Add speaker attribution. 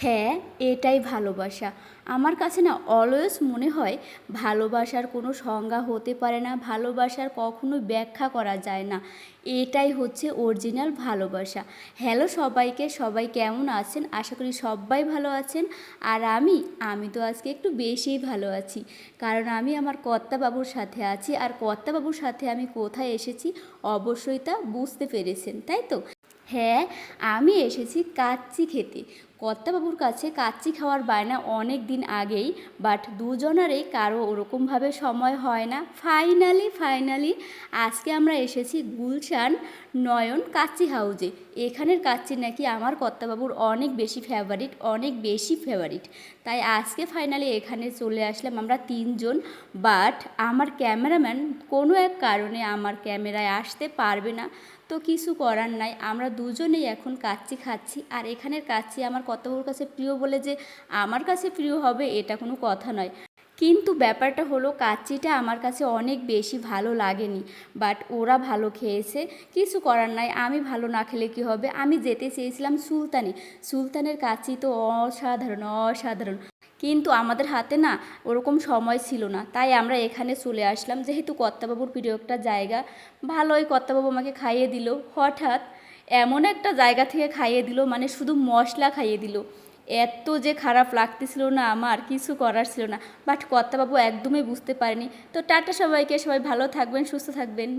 Speaker 1: হ্যাঁ, এটাই ভালোবাসা। আমার কাছে না অলওয়েজ মনে হয় ভালোবাসার কোনো সংজ্ঞা হতে পারে না, ভালোবাসার কখনো ব্যাখ্যা করা যায় না। এটাই হচ্ছে অরিজিনাল ভালোবাসা। হ্যালো সবাইকে, সবাই কেমন আছেন? আশা করি সবাই ভালো আছেন। আর আমি তো আজকে একটু বেশিই ভালো আছি। কারণ আমি আমার কর্তাবাবুর সাথে আছি, আর কর্তাবাবুর সাথে আমি কোথায় এসেছি অবশ্যই তা বুঝতে পেরেছেন, তাই তো? হ্যাঁ, আমি এসেছি কাচ্চি খেতে। কর্তাবাবুর কাছে কাচ্চি খাওয়ার বায়না অনেক দিন আগেই, বাট দুজনারই কারো ওরকমভাবে সময় হয় না। ফাইনালি আজকে আমরা এসেছি গুলশান নয়ন কাচ্চি হাউজে। এখানের কাচ্চি নাকি আমার কর্তাবাবুর অনেক বেশি ফেভারিট। তাই আজকে ফাইনালি এখানে চলে আসলাম আমরা তিনজন। বাট আমার ক্যামেরাম্যান কোনো এক কারণে আমার ক্যামেরায় আসতে পারবে না। তো কিছু করার নাই, আমরা দুজনেই এখন কাচ্চি খাচ্ছি। আর এখানের কাচ্চি আমার কর্তাবাবুর কাছে প্রিয় বলে যে আমার কাছে প্রিয় হবে এটা কোনো কথা নয়। কিন্তু ব্যাপারটা হলো কাচ্চিটা আমার কাছে অনেক বেশি ভালো লাগেনি। বাট ওরা ভালো খেয়েছে, কিছু করার নাই। আমি ভালো না খেলে কী হবে, আমি যেতে চেয়েছিলাম সুলতানের কাচ্চি তো অসাধারণ। কিন্তু আমাদের হাতে না ওরকম সময় ছিল না, তাই আমরা এখানে চলে আসলাম। যেহেতু কর্তাবাবুর প্রিয় একটা জায়গা, ভালোই কর্তাবাবু আমাকে খাইয়ে দিল। হঠাৎ এমন একটা জায়গা থেকে খাইয়ে দিল, মানে শুধু মশলা খাইয়ে দিল। এত যে খারাপ লাগতেছিল না, আমার কিছু করার ছিল না। বাট কর্তাবাবু একদমই বুঝতে পারেনি। তো টাটা সবাইকে, সবাই ভালো থাকবেন, সুস্থ থাকবেন।